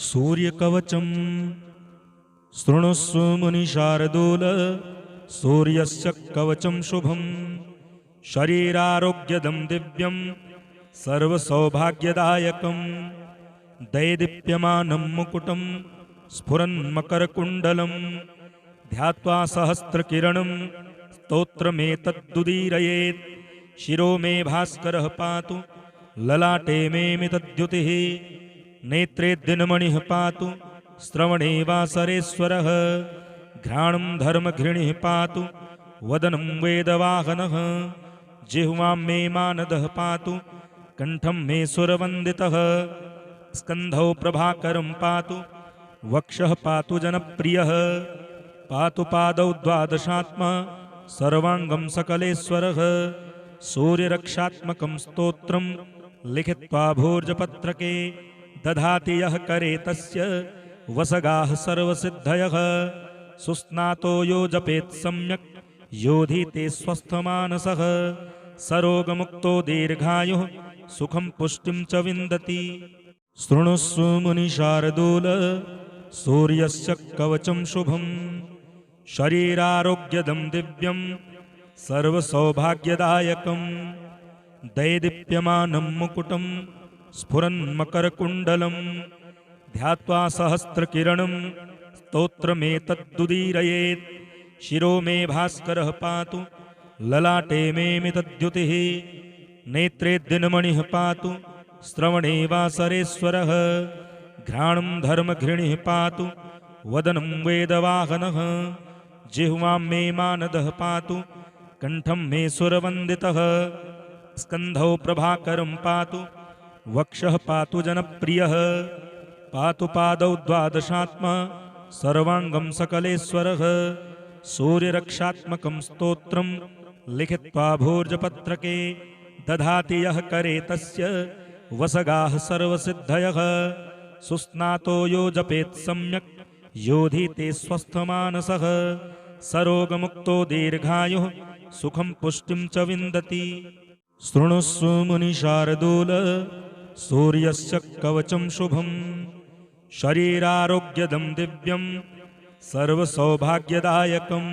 सूर्यकवचम् शृणुष्व मुनिशार्दूल सूर्यस्य कवचं शुभं शरीरारोग्यदं दिव्यं सर्वसौभाग्यदायकं दैदीप्यमानं मुकुटं स्फुरन्मकरकुण्डलं ध्यात्वा सहस्रकिरणं स्तोत्रमेतद्दुदीरयेत् शिरो मे भास्करः पातु ललाटे मे मितद्युतिः नेत्रे दिनमणिः पातु श्रवणे वासरेश्वरः घ्राणं धर्मघृणिः पातु वदनं वेदवाहनः जिह्वां मे मानदः पातु कण्ठं मे सुरवन्दितः स्कन्धौ प्रभाकरं पातु वक्षः पातु जनप्रियः पातु पादौ द्वादशात्मा सर्वाङ्गं सकलेश्वरः सूर्यरक्षात्मकं स्तोत्रं लिखित्वा भोजपत्रके दधाति यः करे तस्य वसगाः सर्वसिद्धयः सुस्नातो यो जपेत् सम्यक् योधीते स्वस्थमानसः सरोगमुक्तो दीर्घायुः सुखं पुष्टिं च विन्दति। शृणुष्व मुनिशार्दूल सूर्यस्य कवचं शुभं शरीरारोग्यदं दिव्यं सर्वसौभाग्यदायकं दैदीप्यमानं मुकुटं स्फुरन्मकरकुण्डलं ध्यात्वा सहस्रकिरणं स्तोत्रमेतद्दुदीरयेत् शिरो मे भास्करः पातु ललाटे मे मितद्युतिः नेत्रे दिनमणिः पातु श्रवणे वासरेश्वरः घ्राणं धर्मघृणिः पातु वदनं वेदवाहनः जिह्वां मे मानदः पातु कण्ठं मे सुरवन्दितः स्कन्धौ प्रभाकरं पातु वक्षः पातु जनप्रियः पातु पादौ द्वादशात्मा सर्वाङ्गं सकलेश्वरः सूर्यरक्षात्मकं स्तोत्रं लिखित्वा भोजपत्रके दधाति यः करे तस्य वसगाः सर्वसिद्धयः सुस्नातो यो जपेत् सम्यक् योधीते स्वस्थमानसः सरोगमुक्तो दीर्घायुः सुखं पुष्टिं च विन्दति। शृणुष्व मुनिशार्दूल सूर्यस्य कवचं शुभं शरीरारोग्यदं दिव्यं सर्वसौभाग्यदायकं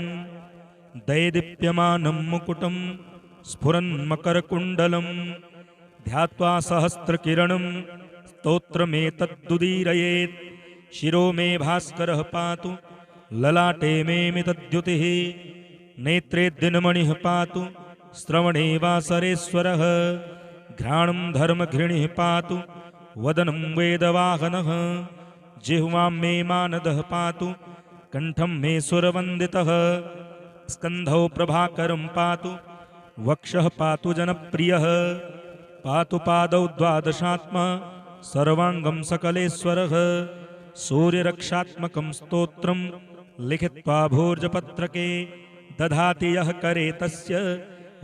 दैदीप्यमानं मुकुटं स्फुरन्मकरकुण्डलं ध्यात्वा सहस्रकिरणं स्तोत्रमेतद्दुदीरयेत् शिरो मे भास्करः पातु ललाटे मे मितद्युतिः नेत्रे दिनमणिः पातु श्रवणे वासरेश्वरः घ्राणं धर्मघृणिः पातु वदनं वेदवाहनः जिह्वां मे मानदः पातु कण्ठं मे सुरवन्दितः स्कन्धौ प्रभाकरं पातु वक्षः पातु जनप्रियः पातु पादौ द्वादशात्मा सर्वाङ्गं सकलेश्वरः सूर्यरक्षात्मकं स्तोत्रं लिखित्वा भोजपत्रके दधाति यः करे तस्य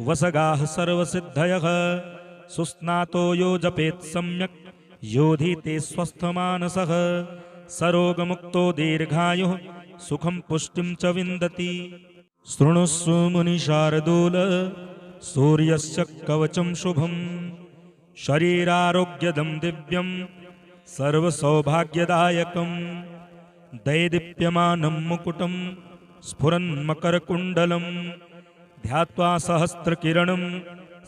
वसगाः सर्वसिद्धयः सुस्नातो यो जपेत् सम्यक् योधीते स्वस्थमानसः सरोगमुक्तो दीर्घायुः सुखं पुष्टिं च विन्दति। शृणुष्व मुनिशार्दूल सूर्यस्य कवचं शुभं शरीरारोग्यदं दिव्यं सर्वसौभाग्यदायकं दैदीप्यमानं मुकुटं स्फुरन्मकरकुण्डलं ध्यात्वा सहस्रकिरणं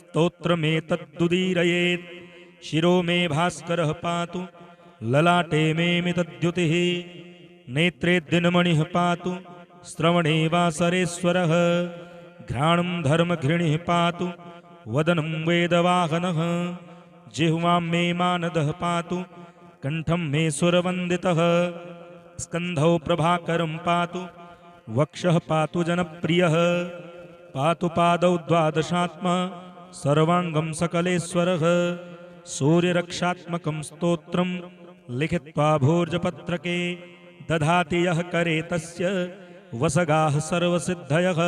स्तोत्रमेतद्दुदीरयेत् शिरो मे भास्करः पातु ललाटे मे मितद्युतिः नेत्रे दिनमणिः पातु श्रवणे वासरेश्वरः घ्राणं धर्मघृणिः पातु वदनं वेदवाहनः जिह्वां मे मानदः पातु कण्ठं मे सुरवन्दितः स्कन्धौ प्रभाकरं पातु वक्षः पातु जनप्रियः पातु पादौ द्वादशात्मा सर्वाङ्गं सकलेश्वरः सूर्यरक्षात्मकं स्तोत्रं लिखित्वा भोजपत्रके दधाति यः करे तस्य वसगाः सर्वसिद्धयः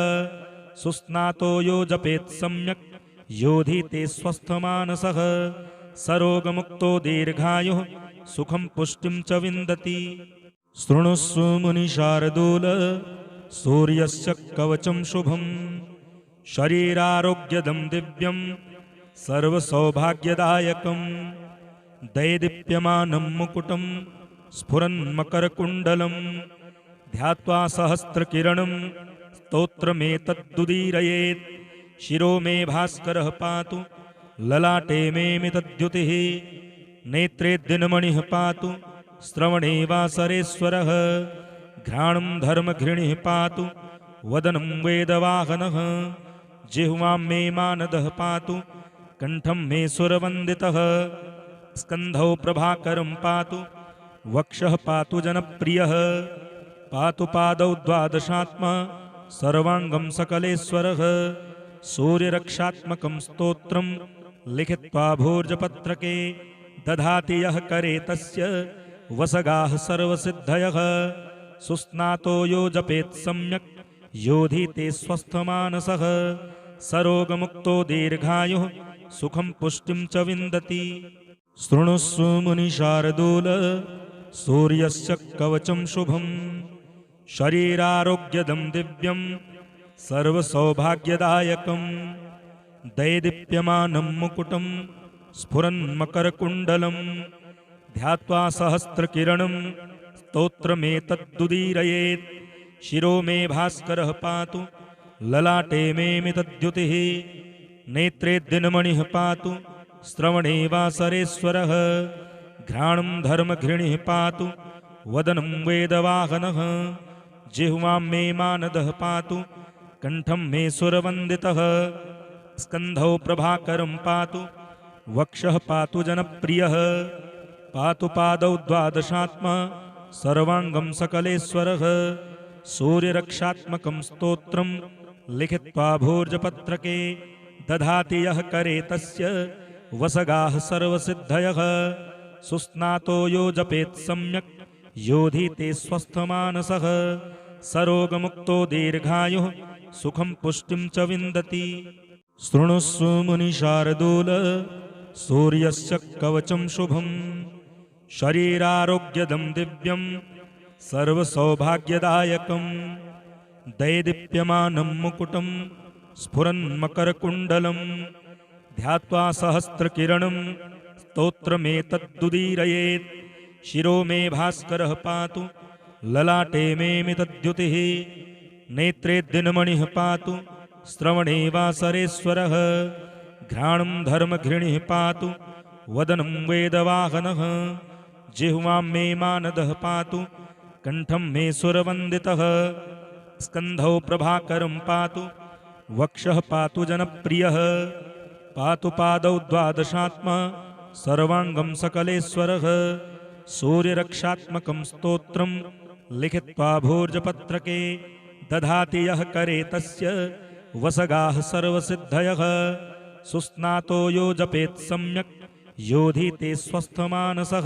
सुस्नातो यो जपेत् सम्यक् योधीते स्वस्थमानसः सरोगमुक्तो दीर्घायुः सुखं पुष्टिं च विन्दति। शृणुष्व मुनिशार्दूल सूर्यस्य कवचं शुभं शरीरारोग्यदं दिव्यं सर्वसौभाग्यदायकं दैदीप्यमानं मुकुटं स्फुरन्मकरकुण्डलं ध्यात्वा सहस्रकिरणं स्तोत्रमेतद्दुदीरयेत्। शिरो मे भास्करः पातु ललाटे मे मितद्युतिः। नेत्रे दिनमणिः पातु श्रवणे वासरेश्वरः। घ्राणं धर्मघृणिः पातु वदनं वेदवाहनः। जिह्वां मे मानदः पातु कण्ठं मे सुरवन्दितः। स्कन्धौ प्रभाकरं पातु वक्षः पातु जनप्रियः। पातु पादौ द्वादशात्मा सर्वाङ्गं सकलेश्वरः। सूर्यरक्षात्मकं स्तोत्रं लिखित्वा भोजपत्रके दधाति यः करे तस्य वसगाः सर्वसिद्धयः। सुस्नातो यो जपेत् सम्यक् योधीते स्वस्थमानसः। सरोगमुक्तो दीर्घायुः सुखं पुष्टिं च विन्दति। शृणुस्व मुनिशार्दूल सूर्यस्य कवचं शुभं। शरीरारोग्यदं दिव्यं सर्वसौभाग्यदायकं। दैदीप्यमानं मुकुटं स्फुरन्मकरकुण्डलं ध्यात्वा सहस्रकिरणं स्तोत्रमेतद्दुदीरयेत्। शिरो मे भास्करः पातु ललाटे मे मितद्युतिः। नेत्रे दिनमणिः पातु श्रवणे वासरेश्वरः। घ्राणं धर्मघृणिः पातु वदनं वेदवाहनः। जिह्वां मे मानदः पातु कण्ठं मे सुरवन्दितः। स्कन्धौ प्रभाकरं पातु वक्षः पातु जनप्रियः। पातु पादौ द्वादशात्मा सर्वाङ्गं सकलेश्वरः। सूर्यरक्षात्मकं स्तोत्रं लिखित्वा भोजपत्रके दधाति यः करे तस्य वसगाः सर्वसिद्धयः। सुस्नातो यो जपेत् सम्यक् योधीते स्वस्थमानसः। सरोगमुक्तो दीर्घायुः सुखं पुष्टिं च विन्दति। शृणुस्व मुनिशार्दूल सूर्यस्य कवचं शुभं। शरीरारोग्यदं दिव्यं सर्वसौभाग्यदायकं। दैदीप्यमानं मुकुटं स्फुरन्मकरकुण्डलं ध्यात्वा सहस्रकिरणं स्तोत्रमेतद्दुदीरयेत्। शिरो मे भास्करः पातु ललाटे मे मितद्युतिः। नेत्रे दिनमणिः पातु श्रवणे वासरेश्वरः। घ्राणं धर्मघृणिः पातु वदनं वेदवाहनः। जिह्वां मे मानदः पातु कण्ठं मे सुरवन्दितः। स्कन्धौ प्रभाकरं पातु वक्षः पातु जनप्रियः। पातु पादौ द्वादशात्मा सर्वाङ्गं सकलेश्वरः। सूर्यरक्षात्मकं स्तोत्रं लिखित्वा भोजपत्रके दधाति यः करे तस्य वसगाः सर्वसिद्धयः। सुस्नातो यो जपेत् सम्यक् योधीते स्वस्थमानसः।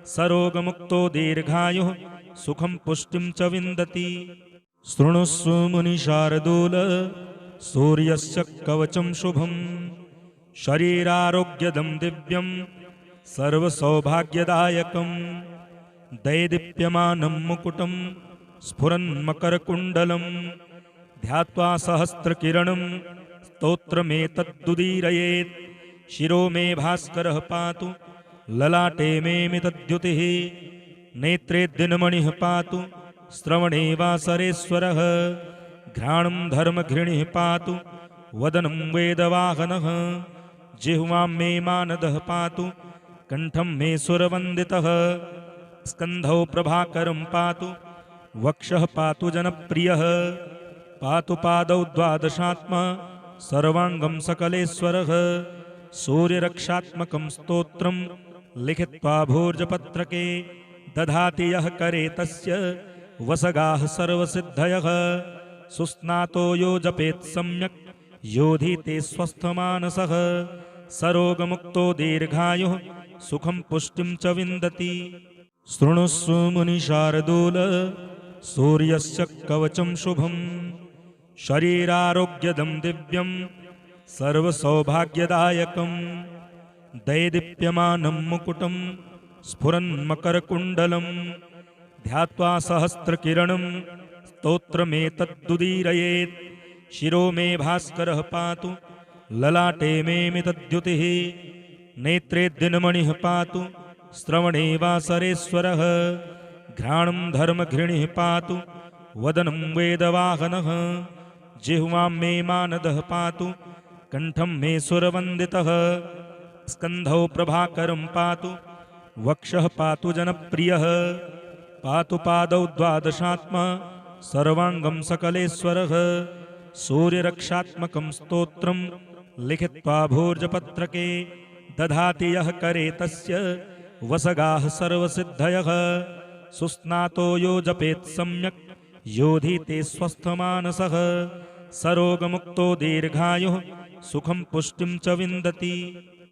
सरोगमुक्तो दीर्घायुः सुखं पुष्टिं च विन्दति। शृणुस्व मुनिशार्दूल सूर्यस्य कवचं शुभं। शरीरारोग्यदं दिव्यं सर्वसौभाग्यदायकं। दैदीप्यमानं मुकुटं स्फुरन्मकरकुण्डलं ध्यात्वा सहस्रकिरणं स्तोत्रमेतद्दुदीरयेत्। शिरो मे भास्करः पातु ललाटे मे मितद्युतिः। नेत्रे दिनमणिः पातु श्रवणे वासरेश्वरः। घ्राणं धर्मघृणिः पातु वदनं वेदवाहनः। जिह्वां मे मानदः पातु कण्ठं मे सुरवन्दितः। स्कन्धौ प्रभाकरं पातु वक्षः पातु जनप्रियः। पातु पादौ द्वादशात्मा सर्वाङ्गं सकलेश्वरः। सूर्यरक्षात्मकं स्तोत्रं लिखित्वा भोजपत्रके दधाति यः करे तस्य वसगाः सर्वसिद्धयः। सुस्नातो यो जपेत् सम्यक् योधीते स्वस्थमानसः। सरोगमुक्तो दीर्घायुः सुखं पुष्टिं च विन्दति। शृणुस्व मुनिशार्दूल सूर्यस्य कवचं शुभं। शरीरारोग्यदं दिव्यं सर्वसौभाग्यदायकं। दैदीप्यमानं मुकुटं स्फुरन्मकरकुण्डलं ध्यात्वा सहस्रकिरणं स्तोत्रमेतद्दुदीरयेत्। शिरो मे भास्करः पातु ललाटे मे मितद्युतिः। नेत्रे दिनमणिः पातु श्रवणे वासरेश्वरः घ्राणं धर्मघृणिः पातु वदनं वेदवाहनः जिह्वां मे मानदः पातु कंठं मे सुरवन्दितः स्कन्धौ प्रभाकरं पातु वक्षः पातु जनप्रियः पातु पादौ द्वादशात्मा सर्वाङ्गं सकलेश्वरः सूर्यरक्षात्मकं स्तोत्रं लिखित्वा भोजपत्रके दधाति यः करे तस्य वसगाः सर्वसिद्धयः सुस्नातो यो जपेत् सम्यक् योधीते स्वस्थमानसः सरोगमुक्तो दीर्घायुः सुखं पुष्टिं च विन्दति।